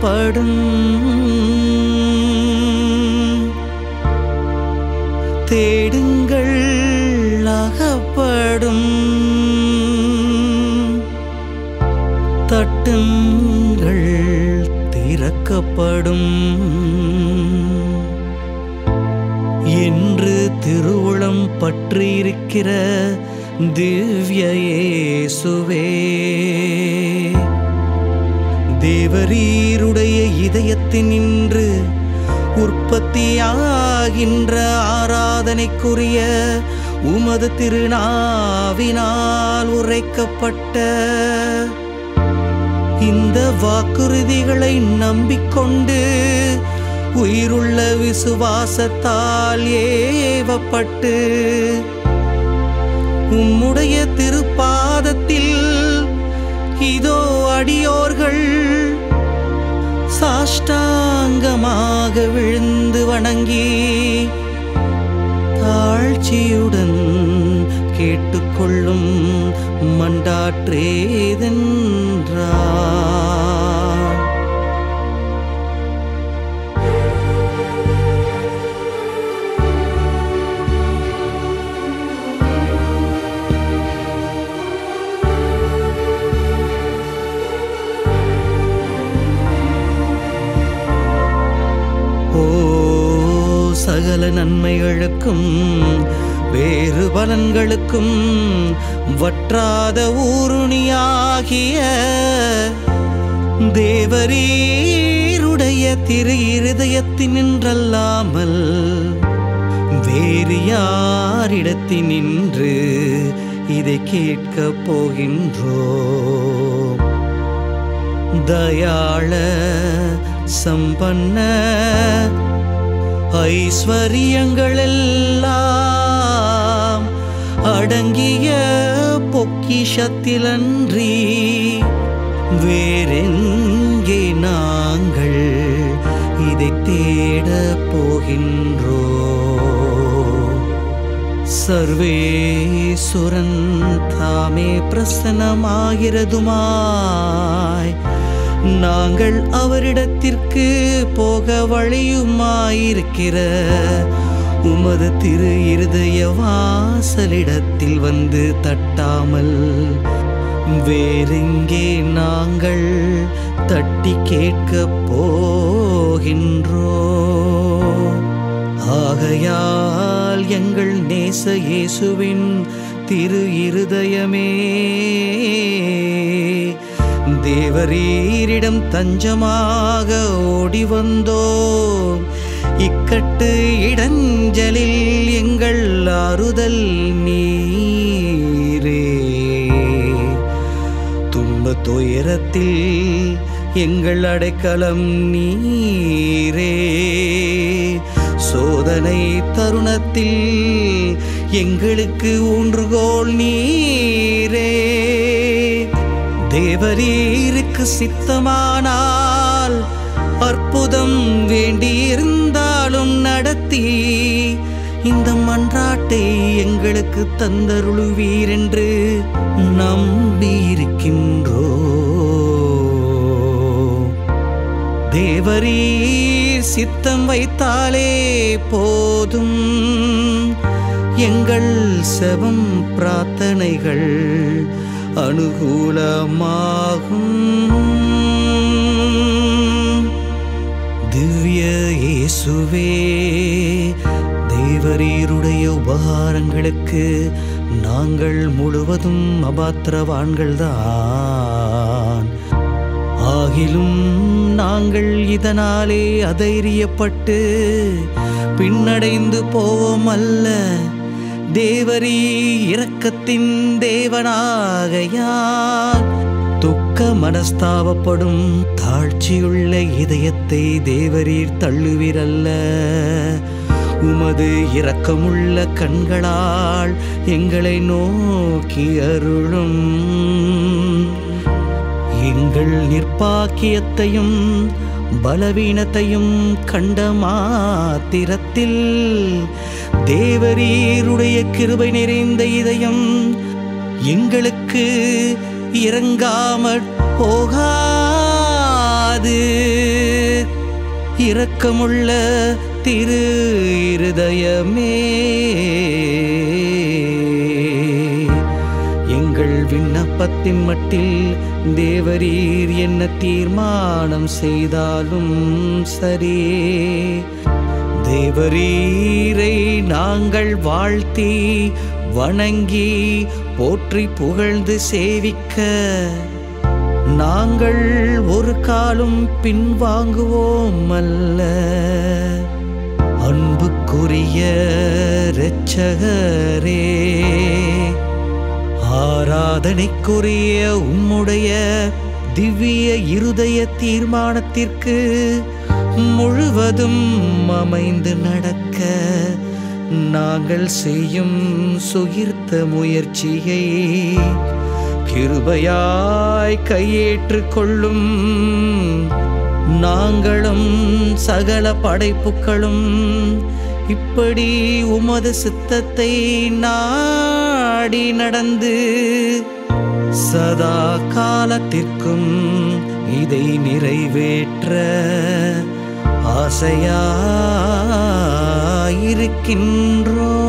அகப்படும். தேடுங்கள் அகப்படும். தட்டுங்கள் திறக்கப்படும் என்று திருவுளம் பற்றியிருக்கிற திவ்ய இயேசுவே, தேவரீருடைய இதயத்தினின்று உற்பத்தியாகின்ற ஆராதனைக்குரிய உமது திருநாவினால் உரைக்கப்பட்ட இந்த வாக்குறுதிகளை நம்பிக்கொண்டு உயிருள்ள விசுவாசத்தால் ஏவப்பட்டு உம்முடைய திருப்பாதத்தில் இதோ அடியோர்கள் சாஷ்டாங்கமாக விழுந்து வணங்கி தாழ்ச்சியுடன் கேட்டுக்கொள்ளும் மண்டாற்றேதென்றார். சகல நன்மைகளுக்கும் வேறு பலன்களுக்கும் வற்றாத ஊருணியாகிய தேவரீருடைய திரு இருதயத்தினின்றல்லாமல் வேறு யாரிடத்தினின்று இதை கேட்கப் போகின்றோம். தயாள சம்பன்ன ஐஸ்வரியங்களெல்லாம் அடங்கிய பொக்கிஷத்திலன்றி வேறெங்கே நாங்கள் இதை தேட போகின்றோம். சர்வேசுரன் தாமே பிரசன்னமாகிறதுமாய் நாங்கள் அவரிடத்திற்கு போக வழியுமாயிருக்கிற உமது திரு இருதய வாசலிடத்தில் வந்து தட்டாமல் வேறெங்கே நாங்கள் தட்டி கேட்கப் போகின்றோம். ஆகையால் எங்கள் நேச இயேசுவின் திரு இருதயமே, தேவரீரிடம் தஞ்சமாக ஓடி வந்தோம். இக்கட்டு இடஞ்சலில் எங்கள் ஆறுதல் நீரே, துன்ப துயரத்தில் எங்கள் அடைக்கலம் நீரே, சோதனை தருணத்தில் எங்களுக்கு ஊன்றுகோல் நீரே. தேவரீருக்கு சித்தமானால் அற்புதம் வேண்டியிருந்தாலும் நடத்தி இந்த மன்றாட்டை எங்களுக்கு தந்தருளுவீர் என்று நம்பியிருக்கின்றோம். தேவரீர் சித்தம் வைத்தாலே போதும், எங்கள் செபம் பிரார்த்தனைகள் அனுகூலமாகும். திவ்ய இயேசுவே, தேவரீருடைய உபகாரங்களுக்கு நாங்கள் முழுவதும் அபாத்திரவான்கள்தான். ஆகிலும் நாங்கள் இதனாலே அதைரியப்பட்டு பின்னடைந்து போவோம் அல்ல. தேவரீ இரக்கத்தின் தேவனாகையால் துக்க மனஸ்தாபப்படும் தாழ்ச்சியுள்ள இதயத்தை தேவரீர் தள்ளுவீரல்ல. உமது இரக்கமுள்ள கண்களால் எங்களை நோக்கி அருளும். எங்கள் நிர்பாக்கியத்தையும் பலவீனத்தையும் கண்ட மாத்திரத்தில் தேவரீருடைய கிருபை நிறைந்த இதயம் எங்களுக்கு இறங்காமற் போகாதே. உமது இரக்கமுள்ள திரு இருதயமே எங்கள் விண்ணப்பத்தின் மட்டில் தேவரீர் என்ன தீர்மானம் செய்தாலும் சரியே. தேவரீரை நாங்கள் வாழ்த்தி வணங்கி போற்றி புகழ்ந்து சேவிக்க நாங்கள் ஒரு காலும் பின்வாங்குவோம் அல்ல. அன்புக்குரிய இரட்சகரே, ஆராதனைக்குரிய உம்முடைய திவ்ய இருதய தீர்மானத்திற்கு முழுவதும் அமைந்து நடக்க நாங்கள் செய்யும் சுகிர்த்த முயற்சியை கிருபையாய் கையேற்றுக் கொள்ளும். நாங்களும் சகல படைப்புகளும் இப்படி உமது சித்தத்தை நாடி நடந்து சதா காலத்திற்கும் இதை நிறைவேற்ற ஆசையாயிருக்கின்றோம்.